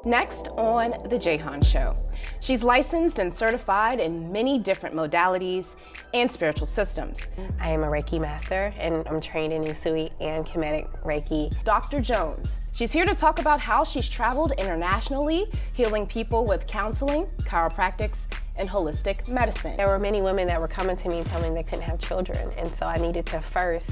Next on The Jahan Show, she's licensed and certified in many different modalities and spiritual systems. I am a Reiki master and I'm trained in Usui and Kemetic Reiki. Dr. Jones. She's here to talk about how she's traveled internationally, healing people with counseling, chiropractics, and holistic medicine. There were many women that were coming to me telling me they couldn't have children, and so I needed to first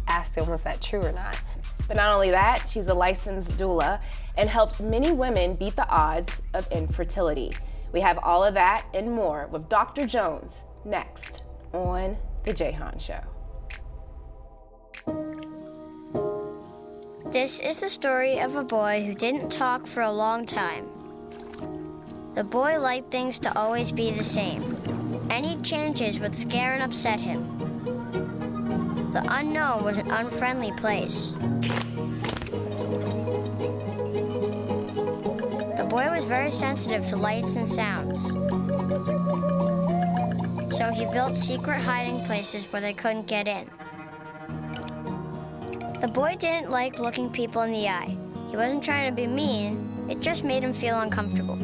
ask them, was that true or not? But not only that, she's a licensed doula and helped many women beat the odds of infertility. We have all of that and more with Dr. Jones next on The Jahan Show. This is the story of a boy who didn't talk for a long time. The boy liked things to always be the same. Any changes would scare and upset him. The unknown was an unfriendly place. The boy was very sensitive to lights and sounds. So he built secret hiding places where they couldn't get in. The boy didn't like looking people in the eye. He wasn't trying to be mean, it just made him feel uncomfortable.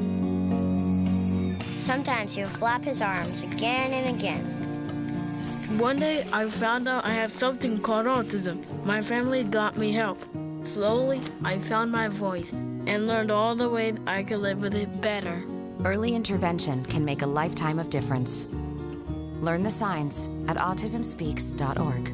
Sometimes he would flap his arms again and again. One day, I found out I have something called autism. My family got me help. Slowly, I found my voice and learned all the ways I could live with it better. Early intervention can make a lifetime of difference. Learn the signs at autismspeaks.org.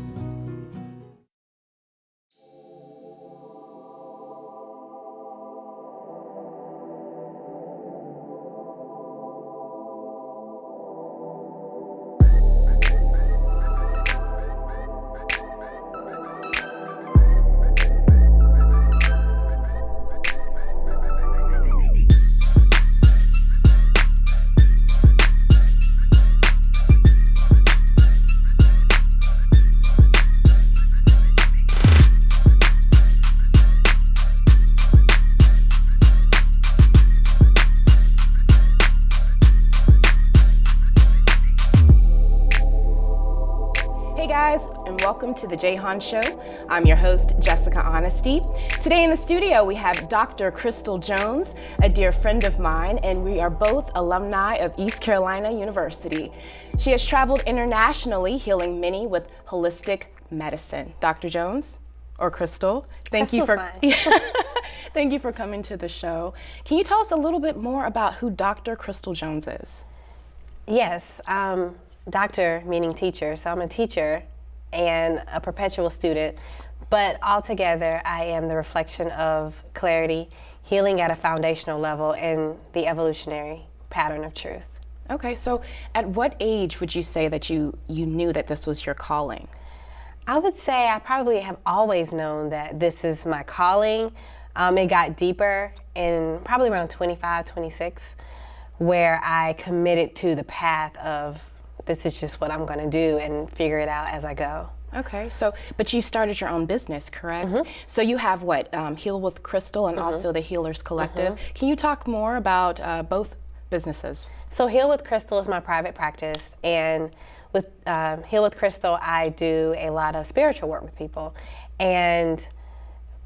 Welcome to The Jahan Show. I'm your host, Jessica Honesty. Today in the studio, we have Dr. Crystal Jones, a dear friend of mine, and we are both alumni of East Carolina University. She has traveled internationally, healing many with holistic medicine. Dr. Jones, or Crystal, thank you for thank you for coming to the show. Can you tell us a little bit more about who Dr. Crystal Jones is? Yes, doctor meaning teacher, so I'm a teacher and a perpetual student, but altogether I am the reflection of clarity, healing at a foundational level, and the evolutionary pattern of truth. Okay, so at what age would you say that you knew that this was your calling? I would say I probably have always known that this is my calling. It got deeper in probably around 25, 26, where I committed to the path of this is just what I'm going to do and figure it out as I go. Okay, so, but you started your own business, correct? Mm-hmm. So you have what, Heal with Crystal and also the Healers Collective. Mm-hmm. Can you talk more about both businesses? So Heal with Crystal is my private practice, and with Heal with Crystal, I do a lot of spiritual work with people. And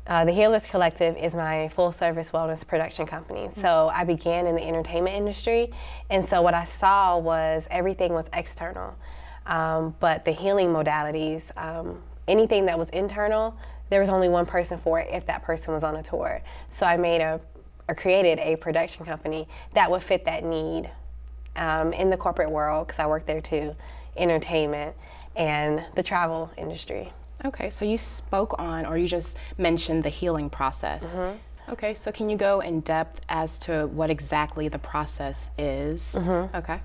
the Healers Collective is my full-service wellness production company. So I began in the entertainment industry, and so what I saw was everything was external, but the healing modalities, anything that was internal, there was only one person for it if that person was on a tour. So I created a production company that would fit that need in the corporate world, because I worked there too, entertainment, and the travel industry. Okay, so you spoke on, or you just mentioned the healing process. Mm-hmm. Okay, so can you go in depth as to what exactly the process is? Mm-hmm. Okay.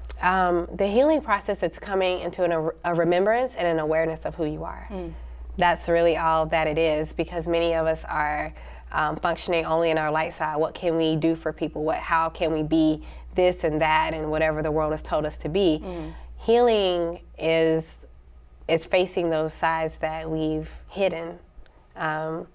The healing process, it's coming into a remembrance and an awareness of who you are. Mm. That's really all that it is, because many of us are functioning only in our light side. What can we do for people? How can we be this and that and whatever the world has told us to be? Mm. Healing is facing those sides that we've hidden. And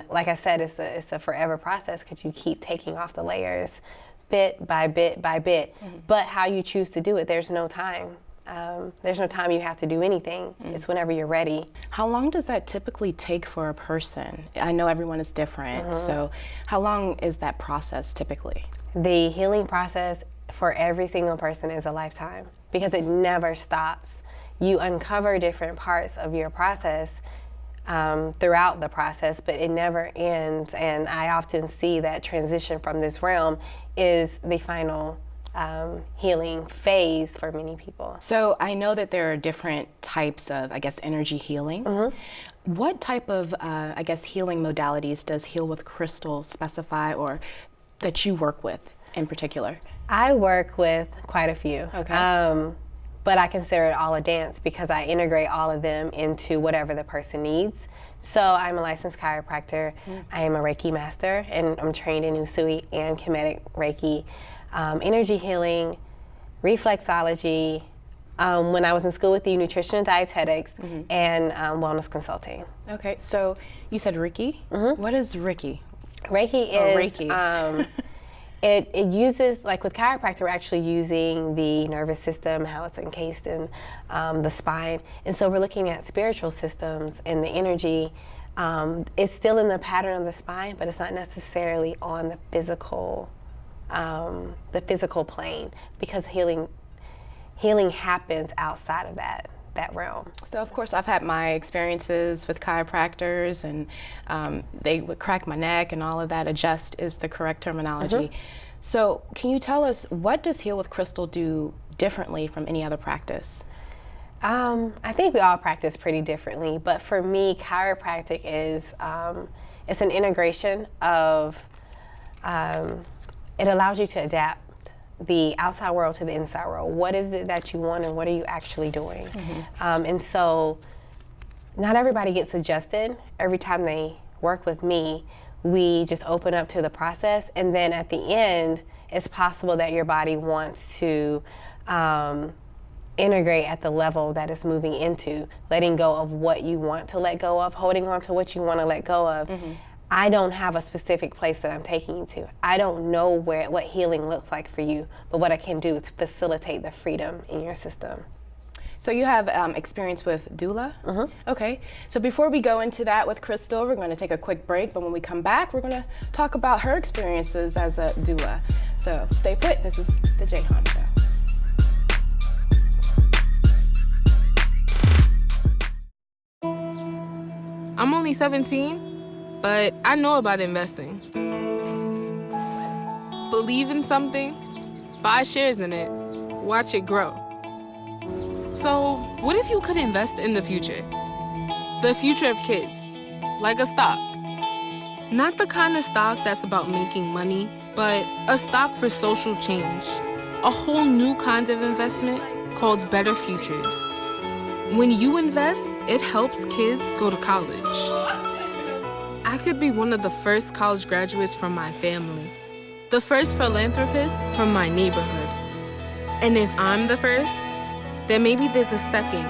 like I said, it's a forever process, because you keep taking off the layers bit by bit by bit. Mm-hmm. But how you choose to do it, there's no time. There's no time you have to do anything. It's whenever you're ready. How long does that typically take for a person? I know everyone is different, so how long is that process typically? The healing process for every single person is a lifetime because it never stops. You uncover different parts of your process throughout the process, but it never ends. And I often see that transition from this realm is the final healing phase for many people. So I know that there are different types of, I guess, energy healing. What type of, I guess, healing modalities does Heal with Crystal specify, or that you work with in particular? I work with quite a few. Okay. But I consider it all a dance because I integrate all of them into whatever the person needs. So I'm a licensed chiropractor. I am a Reiki master, and I'm trained in Usui and Kemetic Reiki, energy healing, reflexology. When I was in school with you, nutrition and dietetics, and wellness consulting. Okay, so you said Reiki. What is Reiki? Reiki is Reiki. It uses, like with chiropractor, we're actually using the nervous system, how it's encased in the spine. And so we're looking at spiritual systems and the energy. It's still in the pattern of the spine, but it's not necessarily on the physical plane, because healing happens outside of that realm. So of course I've had my experiences with chiropractors, and they would crack my neck and all of that. Adjust is the correct terminology. So can you tell us, what does Heal with Crystal do differently from any other practice? I think we all practice pretty differently, but for me, chiropractic is it's an integration of it allows you to adapt the outside world to the inside world. What is it that you want, and what are you actually doing? And so not everybody gets adjusted. Every time they work with me, we just open up to the process, and then at the end, it's possible that your body wants to integrate at the level that it's moving into, letting go of what you want to let go of, holding on to what you want to let go of. I don't have a specific place that I'm taking you to. I don't know what healing looks like for you, but what I can do is facilitate the freedom in your system. So you have experience with Doula? Okay, so before we go into that with Crystal, we're going to take a quick break, but when we come back, we're going to talk about her experiences as a doula. So stay put, this is the Jay Han Show. I'm only 17, but I know about investing. Believe in something, buy shares in it, watch it grow. So, what if you could invest in the future? The future of kids, like a stock. Not the kind of stock that's about making money, but a stock for social change. A whole new kind of investment called Better Futures. When you invest, it helps kids go to college. I could be one of the first college graduates from my family, the first philanthropist from my neighborhood. And if I'm the first, then maybe there's a second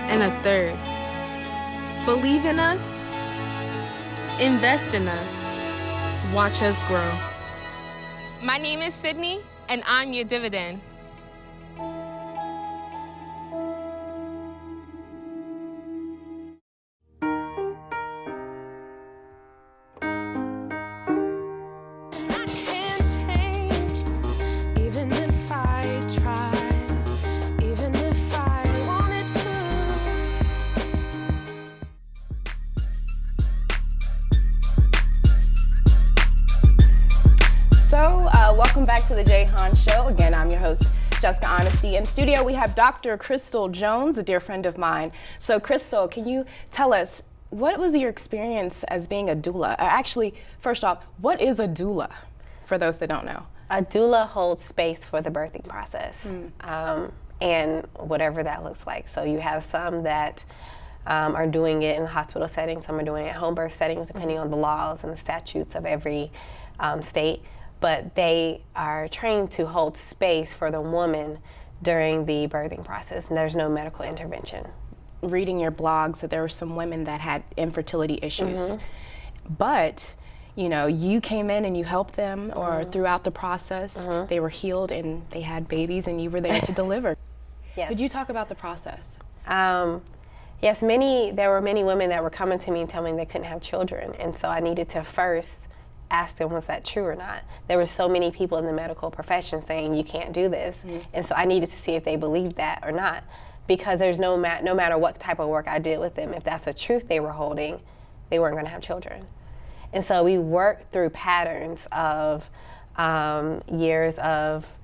and a third. Believe in us, invest in us, watch us grow. My name is Sydney, and I'm your dividend. Welcome back to the Jay Han Show. Again, I'm your host, Jessica Honesty. In studio, we have Dr. Crystal Jones, a dear friend of mine. So Crystal, can you tell us, what was your experience as being a doula? Actually, first off, what is a doula, for those that don't know? A doula holds space for the birthing process, and whatever that looks like. So you have some that are doing it in the hospital setting, some are doing it at home birth settings, depending on the laws and the statutes of every state. But they are trained to hold space for the woman during the birthing process, and there's no medical intervention. Reading your blogs that there were some women that had infertility issues, but you know, you came in and you helped them, or throughout the process, they were healed and they had babies and you were there to deliver. Yes. Could you talk about the process? Yes, there were many women that were coming to me and telling me they couldn't have children, and so I needed to first ask them, was that true or not? There were so many people in the medical profession saying you can't do this, and so I needed to see if they believed that or not, because there's no matter what type of work I did with them, if that's a truth they were holding, they weren't going to have children. And so we worked through patterns of years of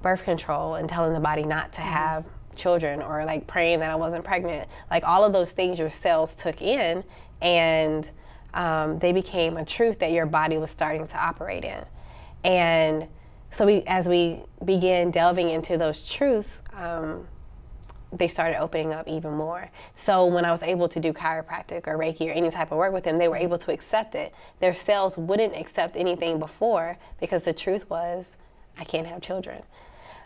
birth control and telling the body not to have children, or like praying that I wasn't pregnant. Like all of those things your cells took in, and they became a truth that your body was starting to operate in. And so as we began delving into those truths, they started opening up even more. So when I was able to do chiropractic or Reiki or any type of work with them, they were able to accept it. Their cells wouldn't accept anything before, because the truth was, I can't have children.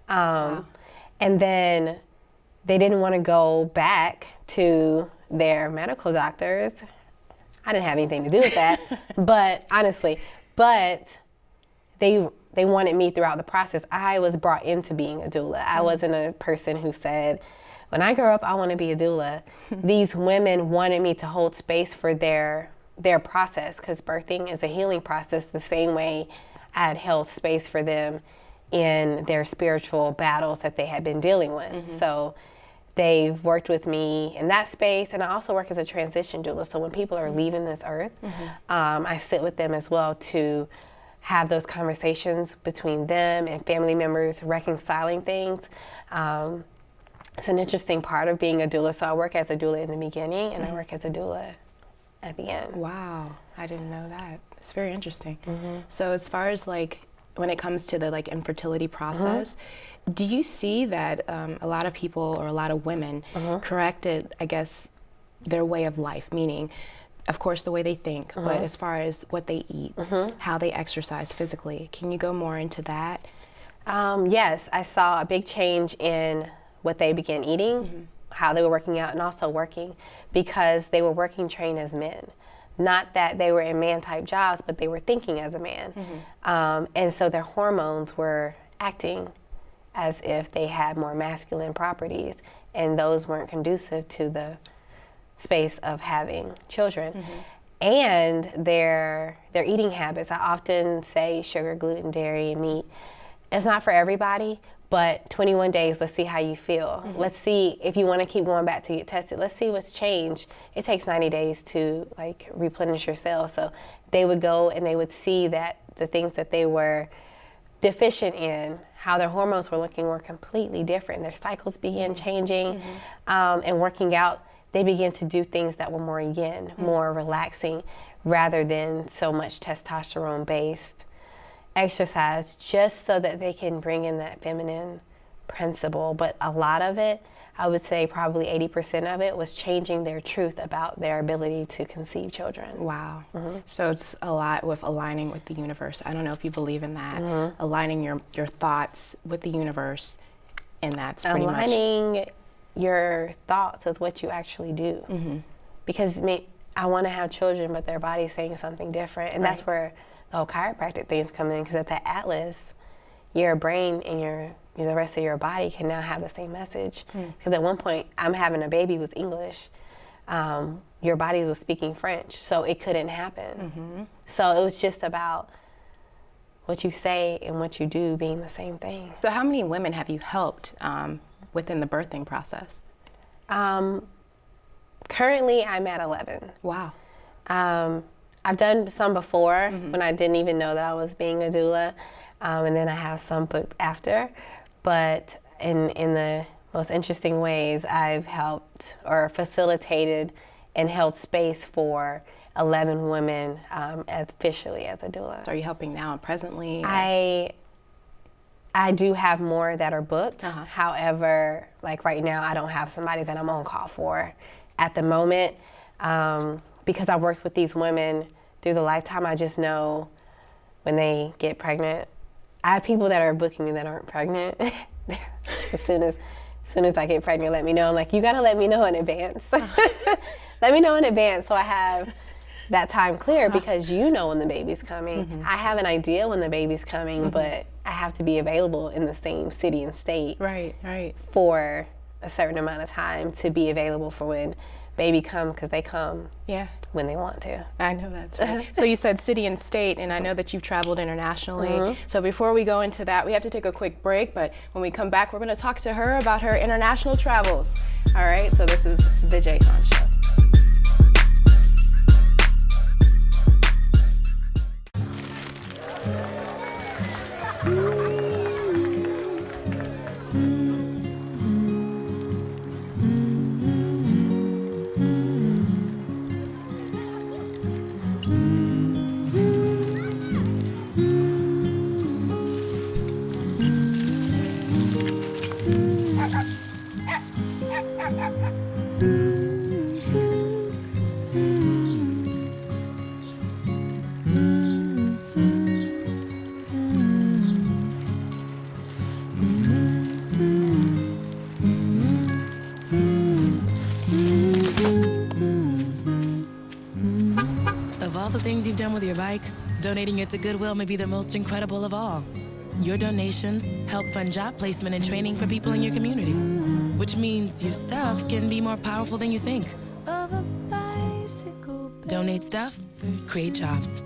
And then they didn't want to go back to their medical doctors. I didn't have anything to do with that, but honestly, they wanted me throughout the process. I was brought into being a doula. I wasn't a person who said, when I grow up, I want to be a doula. These women wanted me to hold space for their process, because birthing is a healing process the same way I had held space for them in their spiritual battles that they had been dealing with. So they've worked with me in that space, and I also work as a transition doula. So when people are leaving this earth, I sit with them as well to have those conversations between them and family members, reconciling things. It's an interesting part of being a doula. So I work as a doula in the beginning, and I work as a doula at the end. Wow, I didn't know that. It's very interesting. So as far as like, when it comes to the like infertility process, do you see that a lot of people, or a lot of women, corrected, I guess, their way of life, meaning, of course, the way they think, but as far as what they eat, how they exercise physically, can you go more into that? Yes, I saw a big change in what they began eating, how they were working out, and also working, because they were working trained as men. Not that they were in man-type jobs, but they were thinking as a man. And so their hormones were acting as if they had more masculine properties, and those weren't conducive to the space of having children. And their eating habits, I often say sugar, gluten, dairy, and meat. It's not for everybody, but 21 days, let's see how you feel. Let's see if you want to keep going back to get tested. Let's see what's changed. It takes 90 days to like replenish your cells. So they would go and they would see that the things that they were deficient in, how their hormones were looking, were completely different. Their cycles began changing, and working out, they began to do things that were more yin, more relaxing, rather than so much testosterone-based exercise, just so that they can bring in that feminine principle. But a lot of it, I would say probably 80% of it, was changing their truth about their ability to conceive children. Wow. So it's a lot with aligning with the universe. I don't know if you believe in that, aligning your thoughts with the universe, and that's pretty much aligning your thoughts with what you actually do. Because I want to have children, but their body's saying something different, and that's where the whole chiropractic things come in, because at the atlas, your brain and the rest of your body can now have the same message. Because at one point, I'm having a baby was English. Your body was speaking French, so it couldn't happen. So it was just about what you say and what you do being the same thing. So how many women have you helped within the birthing process? Currently, I'm at 11. Wow. I've done some before when I didn't even know that I was being a doula, and then I have some booked after. But in the most interesting ways, I've helped or facilitated and held space for 11 women officially as a doula. So are you helping now presently? I do have more that are booked. However, like right now, I don't have somebody that I'm on call for at the moment, because I've worked with these women through the lifetime. I just know when they get pregnant. I have people that are booking me that aren't pregnant. as soon as I get pregnant, let me know. I'm like, you gotta let me know in advance. Let me know in advance so I have that time clear, because you know when the baby's coming. I have an idea when the baby's coming, but I have to be available in the same city and state Right. for a certain amount of time to be available for when baby come, because they come when they want to. I know that's right. So you said city and state, and I know that you've traveled internationally. So before we go into that, we have to take a quick break, but when we come back, we're going to talk to her about her international travels. All right, so this is The Jay Han Show. Of all the things you've done with your bike, donating it to Goodwill may be the most incredible of all. Your donations help fund job placement and training for people in your community, which means your stuff can be more powerful than you think. Donate stuff, create jobs.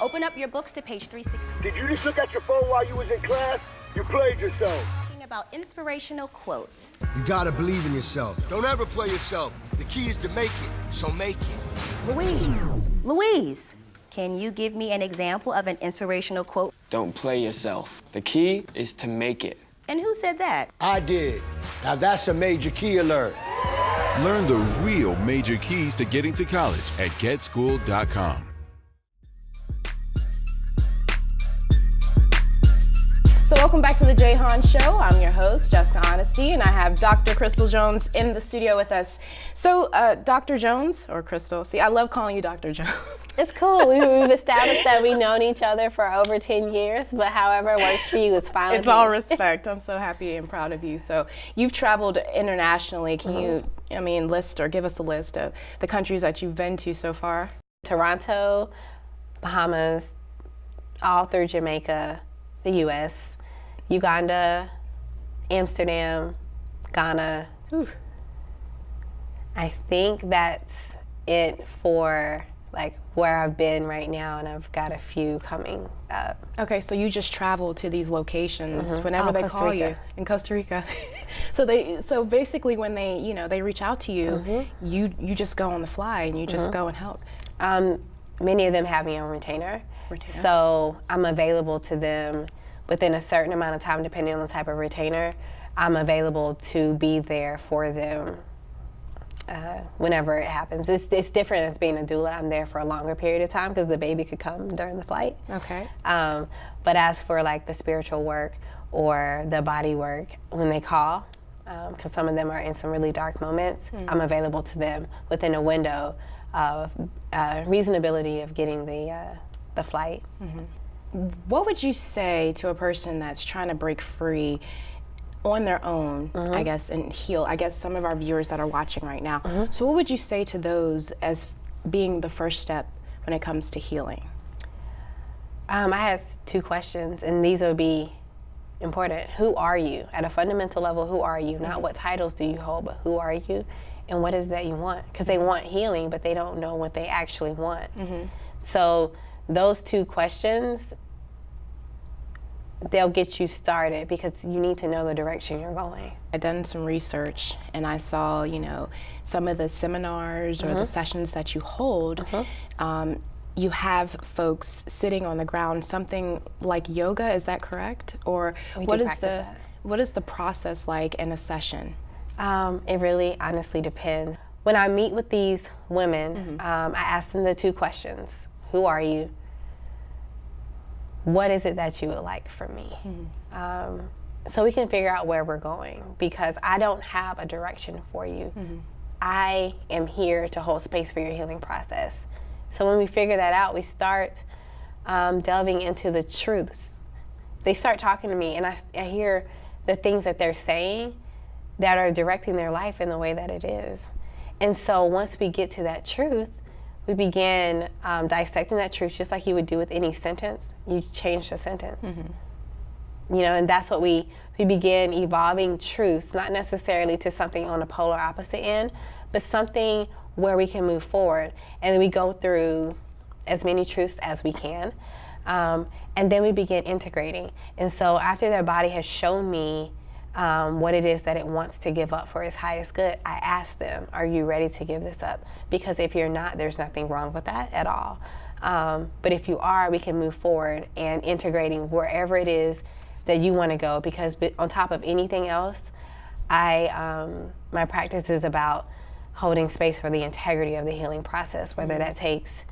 Open up your books to page 360. Did you just look at your phone while you was in class? You played yourself. Talking about inspirational quotes. You gotta believe in yourself. Don't ever play yourself. The key is to make it, so make it. Louise, can you give me an example of an inspirational quote? Don't play yourself. The key is to make it. And who said that? I did. Now that's a major key alert. Learn the real major keys to getting to college at getschool.com. So welcome back to the Jay Han Show. I'm your host, Jessica Honesty, and I have Dr. Crystal Jones in the studio with us. So Dr. Jones, or Crystal, see, I love calling you Dr. Jones. It's cool. We've established that we've known each other for over 10 years, but however it works for you, it's fine. It's all respect. I'm so happy and proud of you. So you've traveled internationally. Can you, list or give us a list of the countries that you've been to so far? Toronto, Bahamas, all through Jamaica, the U.S., Uganda, Amsterdam, Ghana. Whew. I think that's it for like where I've been right now, and I've got a few coming up. Okay, so you just travel to these locations whenever they Costa call Rica. you in Costa Rica. so basically when they reach out to you, you just go on the fly and you just go and help. Many of them have me on retainer, so I'm available to them within a certain amount of time, depending on the type of retainer. I'm available to be there for them whenever it happens. It's different as being a doula. I'm there for a longer period of time because the baby could come during the flight. Okay. But as for like the spiritual work or the body work, when they call, because some of them are in some really dark moments, I'm available to them within a window of reasonability of getting the flight. What would you say to a person that's trying to break free on their own, I guess, and heal? I guess some of our viewers that are watching right now. So what would you say to those as being the first step when it comes to healing? I asked 2 questions, and these would be important. Who are you? At a fundamental level, who are you? Not what titles do you hold, but who are you? And what is that you want? Because they want healing, but they don't know what they actually want. So those 2 questions, they'll get you started because you need to know the direction you're going. I've done some research and I saw, some of the seminars or the sessions that you hold, you have folks sitting on the ground, something like yoga, is that correct? Or what is the process like in a session? It really honestly depends. When I meet with these women, I ask them the 2 questions. Who are you? What is it that you would like from me? So we can figure out where we're going, because I don't have a direction for you. I am here to hold space for your healing process. So when we figure that out, we start delving into the truths. They start talking to me, and I hear the things that they're saying that are directing their life in the way that it is. And so once we get to that truth, we begin dissecting that truth just like you would do with any sentence. You change the sentence. and that's what we begin evolving truths, not necessarily to something on the polar opposite end, but something where we can move forward. And then we go through as many truths as we can. And then we begin integrating. And so after their body has shown me what it is that it wants to give up for its highest good, I ask them, are you ready to give this up? Because if you're not, there's nothing wrong with that at all. But if you are, we can move forward and integrating wherever it is that you want to go. Because on top of anything else, my practice is about holding space for the integrity of the healing process, whether that takes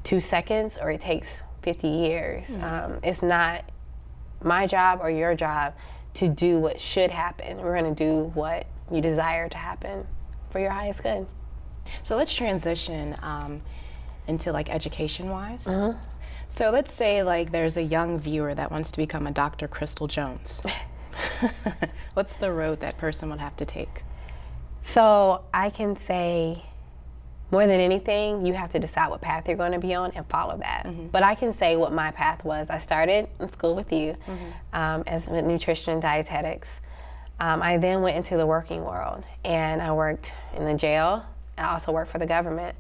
2 seconds or it takes 50 years. It's not my job or your job to do what should happen. We're going to do what you desire to happen for your highest good. So let's transition into like education-wise. So let's say like there's a young viewer that wants to become a Dr. Crystal Jones. What's the road that person would have to take? So I can say, more than anything, you have to decide what path you're going to be on and follow that. But I can say what my path was. I started in school with you as with nutrition and dietetics. I then went into the working world, and I worked in the jail. I also worked for the government.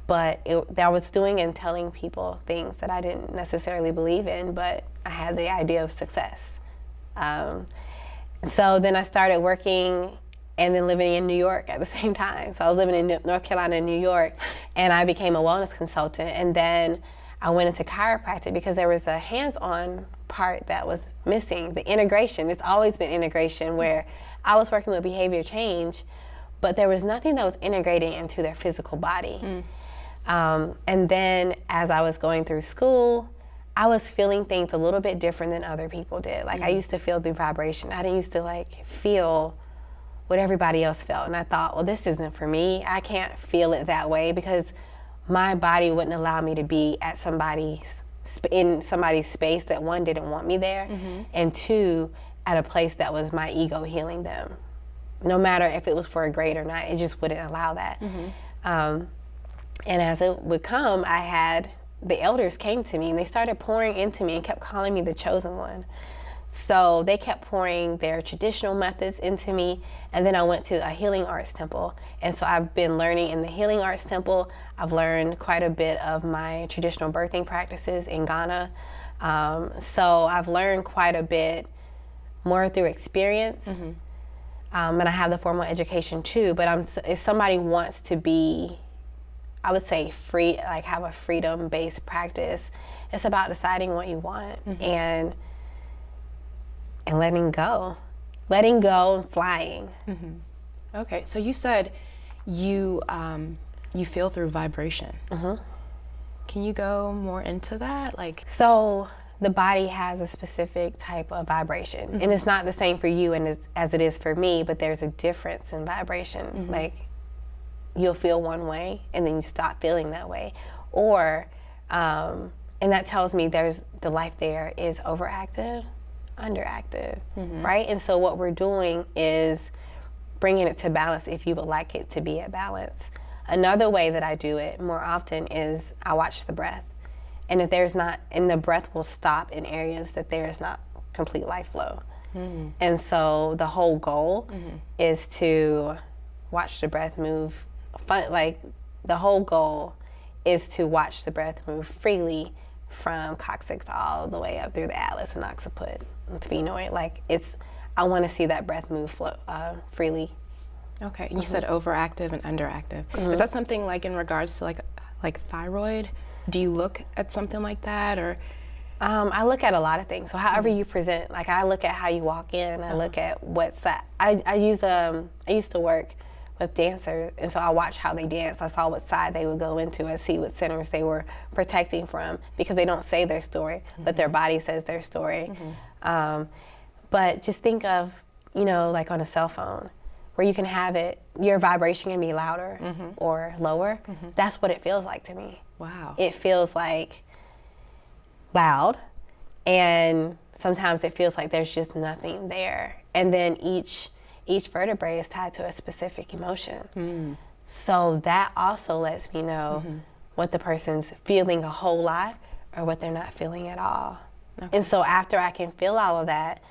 But I was doing and telling people things that I didn't necessarily believe in, but I had the idea of success. So then I started working and then living in New York at the same time. So I was living in North Carolina and New York, and I became a wellness consultant. And then I went into chiropractic because there was a hands-on part that was missing, the integration. It's always been integration, where I was working with behavior change, but there was nothing that was integrating into their physical body. And then as I was going through school, I was feeling things a little bit different than other people did. Like I used to feel through vibration. I didn't used to like feel what everybody else felt. And I thought, well, this isn't for me. I can't feel it that way because my body wouldn't allow me to be at in somebody's space that, one, didn't want me there, and two, at a place that was my ego healing them. No matter if it was for a grade or not, it just wouldn't allow that. And as it would come, the elders came to me and they started pouring into me and kept calling me the chosen one. So they kept pouring their traditional methods into me, and then I went to a healing arts temple. And so I've been learning in the healing arts temple. I've learned quite a bit of my traditional birthing practices in Ghana. So I've learned quite a bit more through experience. And I have the formal education too, but if somebody wants to be, I would say free, like have a freedom-based practice, it's about deciding what you want and letting go and flying. Okay, so you said you feel through vibration. Can you go more into that? So the body has a specific type of vibration, and it's not the same for you as it is for me, but there's a difference in vibration. Like you'll feel one way and then you stop feeling that way, or and that tells me the life there is overactive, underactive, right? And so what we're doing is bringing it to balance if you would like it to be at balance. Another way that I do it more often is I watch the breath. And if there's not, and the breath will stop in areas that there is not complete life flow. And so the whole goal is to watch the breath move, the whole goal is to watch the breath move freely from coccyx all the way up through the atlas and occiput. And sphenoid, I want to see that breath move freely. Okay, you said overactive and underactive. Is that something like in regards to like thyroid? Do you look at something like that, or? I look at a lot of things. So however you present, I look at how you walk in. I look at what's that. I used to work with dancers, and so I watch how they dance. I saw what side they would go into and see what centers they were protecting from, because they don't say their story, but their body says their story. But just think of, like on a cell phone, where you can have it, your vibration can be louder or lower. That's what it feels like to me. Wow. It feels like loud, and sometimes it feels like there's just nothing there. And then each vertebrae is tied to a specific emotion. So that also lets me know what the person's feeling a whole lot or what they're not feeling at all. Okay. And so after I can feel all of that,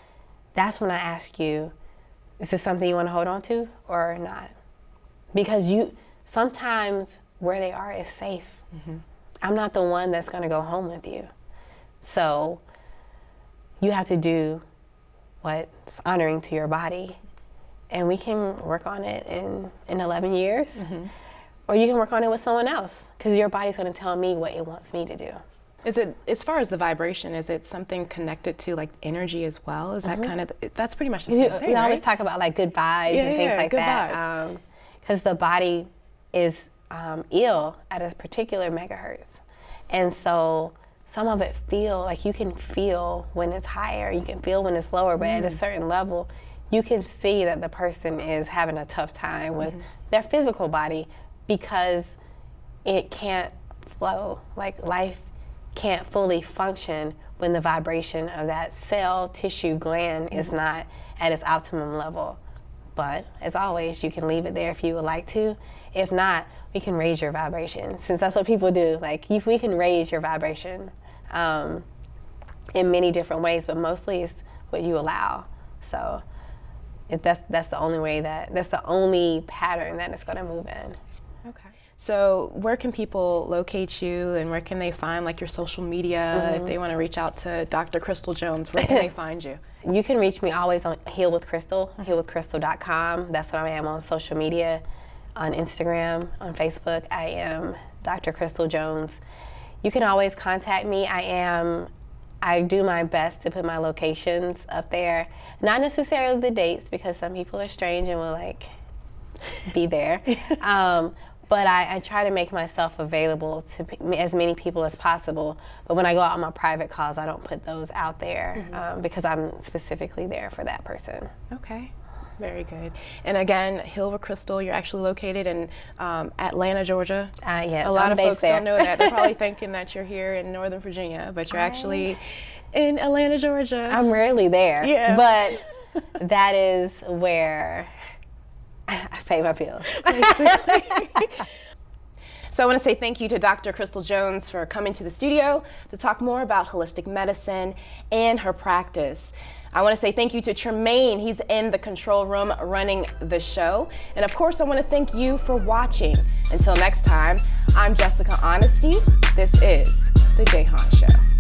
that's when I ask you, is this something you want to hold on to or not? Because sometimes where they are is safe. I'm not the one that's going to go home with you. So you have to do what's honoring to your body. And we can work on it in 11 years. Or you can work on it with someone else, because your body's going to tell me what it wants me to do. Is it, as far as the vibration, is it something connected to like energy as well? Is that kind of, that's pretty much the same thing, We right? always talk about like good vibes and things like good that. Vibes. Because the body is ill at a particular megahertz. And so some of it you can feel when it's higher, you can feel when it's lower, but at a certain level, you can see that the person is having a tough time with their physical body because it can't flow. Like life can't fully function when the vibration of that cell, tissue, gland is not at its optimum level. But as always, you can leave it there if you would like to. If not, we can raise your vibration, since that's what people do. Like we can raise your vibration in many different ways, but mostly it's what you allow. So that's the only way that's the only pattern that it's going to move in. Okay. So where can people locate you, and where can they find like your social media? If they want to reach out to Dr. Crystal Jones, where can they find you? You can reach me always on Heal with Crystal, healwithcrystal.com. That's what I am on social media, on Instagram, on Facebook. I am Dr. Crystal Jones. You can always contact me. I do my best to put my locations up there. Not necessarily the dates, because some people are strange and will like be there. But I try to make myself available to as many people as possible. But when I go out on my private calls, I don't put those out there because I'm specifically there for that person. Okay, very good. And again, Heal with Crystal, you're actually located in Atlanta, Georgia. Yeah, a lot I'm of based folks there. don't know that. They're probably thinking that you're here in Northern Virginia, but you're actually in Atlanta, Georgia. I'm rarely there, but that is where I pay my bills. So I want to say thank you to Dr. Crystal Jones for coming to the studio to talk more about holistic medicine and her practice. I want to say thank you to Tremaine. He's in the control room running the show. And of course, I want to thank you for watching. Until next time, I'm Jessica Honesty. This is The Jay Han Show.